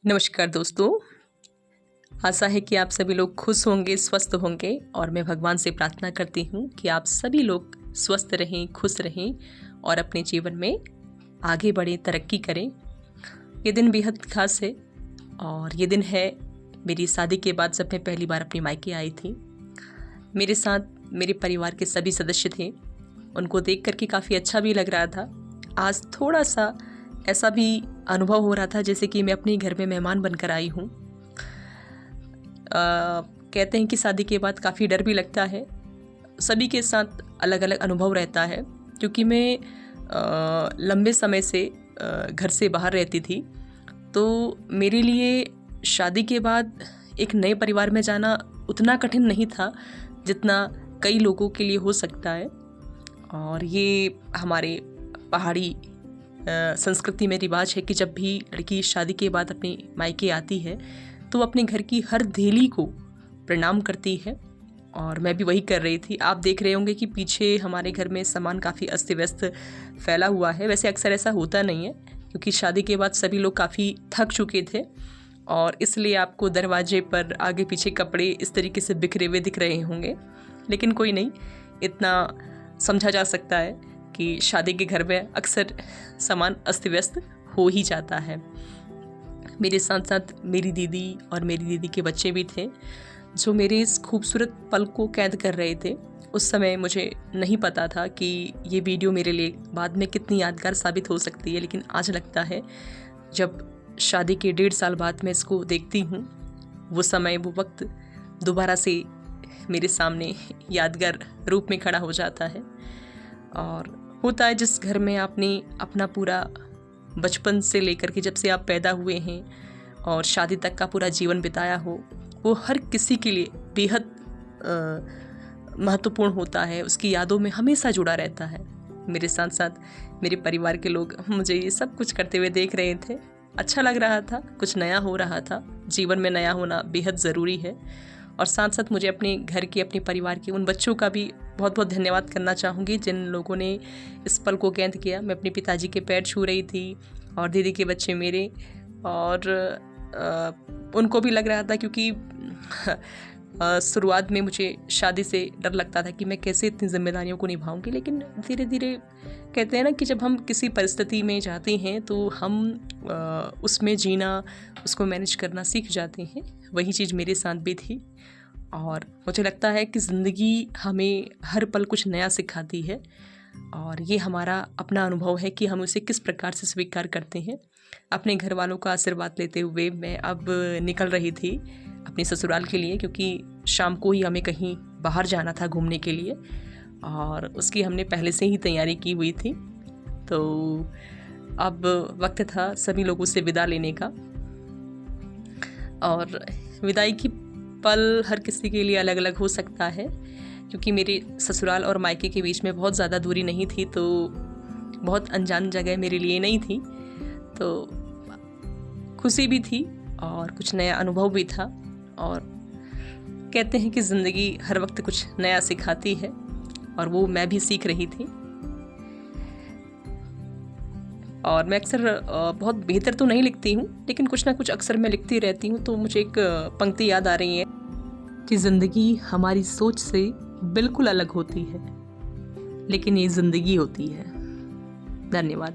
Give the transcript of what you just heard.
नमस्कार दोस्तों। आशा है कि आप सभी लोग खुश होंगे, स्वस्थ होंगे और मैं भगवान से प्रार्थना करती हूँ कि आप सभी लोग स्वस्थ रहें, खुश रहें और अपने जीवन में आगे बढ़ें, तरक्की करें। ये दिन बेहद खास है और ये दिन है मेरी शादी के बाद जब मैं पहली बार अपनी मायके आई थी। मेरे साथ मेरे परिवार के सभी सदस्य थे। उनको देख कर के काफ़ी अच्छा भी लग रहा था। आज थोड़ा सा ऐसा भी अनुभव हो रहा था जैसे कि मैं अपने घर में मेहमान बनकर आई हूँ। कहते हैं कि शादी के बाद काफ़ी डर भी लगता है। सभी के साथ अलग अलग अनुभव रहता है क्योंकि मैं लंबे समय से घर से बाहर रहती थी, तो मेरे लिए शादी के बाद एक नए परिवार में जाना उतना कठिन नहीं था जितना कई लोगों के लिए हो सकता है। और ये हमारे पहाड़ी संस्कृति में रिवाज है कि जब भी लड़की शादी के बाद अपने मायके आती है तो अपने घर की हर देली को प्रणाम करती है और मैं भी वही कर रही थी। आप देख रहे होंगे कि पीछे हमारे घर में सामान काफ़ी अस्त व्यस्त फैला हुआ है। वैसे अक्सर ऐसा होता नहीं है क्योंकि शादी के बाद सभी लोग काफ़ी थक चुके थे और इसलिए आपको दरवाजे पर आगे पीछे कपड़े इस तरीके से बिखरे हुए दिख रहे होंगे, लेकिन कोई नहीं, इतना समझा जा सकता है कि शादी के घर में अक्सर सामान अस्त व्यस्त हो ही जाता है। मेरे साथ साथ मेरी दीदी और मेरी दीदी के बच्चे भी थे जो मेरे इस खूबसूरत पल को कैद कर रहे थे। उस समय मुझे नहीं पता था कि ये वीडियो मेरे लिए बाद में कितनी यादगार साबित हो सकती है, लेकिन आज लगता है जब शादी के 1.5 साल बाद मैं इसको देखती हूँ, वो समय, वो वक्त दोबारा से मेरे सामने यादगार रूप में खड़ा हो जाता है। और होता है जिस घर में आपने अपना पूरा बचपन से लेकर के जब से आप पैदा हुए हैं और शादी तक का पूरा जीवन बिताया हो, वो हर किसी के लिए बेहद महत्वपूर्ण होता है, उसकी यादों में हमेशा जुड़ा रहता है। मेरे साथ साथ मेरे परिवार के लोग मुझे ये सब कुछ करते हुए देख रहे थे। अच्छा लग रहा था, कुछ नया हो रहा था। जीवन में नया होना बेहद ज़रूरी है। और साथ साथ मुझे अपने घर के, अपने परिवार के उन बच्चों का भी बहुत बहुत धन्यवाद करना चाहूँगी जिन लोगों ने इस पल को कैद किया। मैं अपने पिताजी के पैर छू रही थी और दीदी के बच्चे मेरे, और उनको भी लग रहा था क्योंकि शुरुआत में मुझे शादी से डर लगता था कि मैं कैसे इतनी जिम्मेदारियों को निभाऊंगी, लेकिन धीरे धीरे कहते हैं ना कि जब हम किसी परिस्थिति में जाते हैं तो हम उसमें जीना, उसको मैनेज करना सीख जाते हैं। वही चीज़ मेरे साथ भी थी और मुझे लगता है कि ज़िंदगी हमें हर पल कुछ नया सिखाती है और ये हमारा अपना अनुभव है कि हम उसे किस प्रकार से स्वीकार करते हैं। अपने घर वालों का आशीर्वाद लेते हुए मैं अब निकल रही थी अपने ससुराल के लिए, क्योंकि शाम को ही हमें कहीं बाहर जाना था घूमने के लिए और उसकी हमने पहले से ही तैयारी की हुई थी। तो अब वक्त था सभी लोगों से विदा लेने का और विदाई की पल हर किसी के लिए अलग अलग हो सकता है। क्योंकि मेरे ससुराल और मायके के बीच में बहुत ज़्यादा दूरी नहीं थी, तो बहुत अनजान जगह मेरे लिए नहीं थी, तो खुशी भी थी और कुछ नया अनुभव भी था। और कहते हैं कि ज़िंदगी हर वक्त कुछ नया सिखाती है और वो मैं भी सीख रही थी। और मैं अक्सर बहुत बेहतर तो नहीं लिखती हूँ, लेकिन कुछ ना कुछ अक्सर मैं लिखती रहती हूँ। तो मुझे एक पंक्ति याद आ रही है कि ज़िंदगी हमारी सोच से बिल्कुल अलग होती है, लेकिन ये ज़िंदगी होती है। धन्यवाद।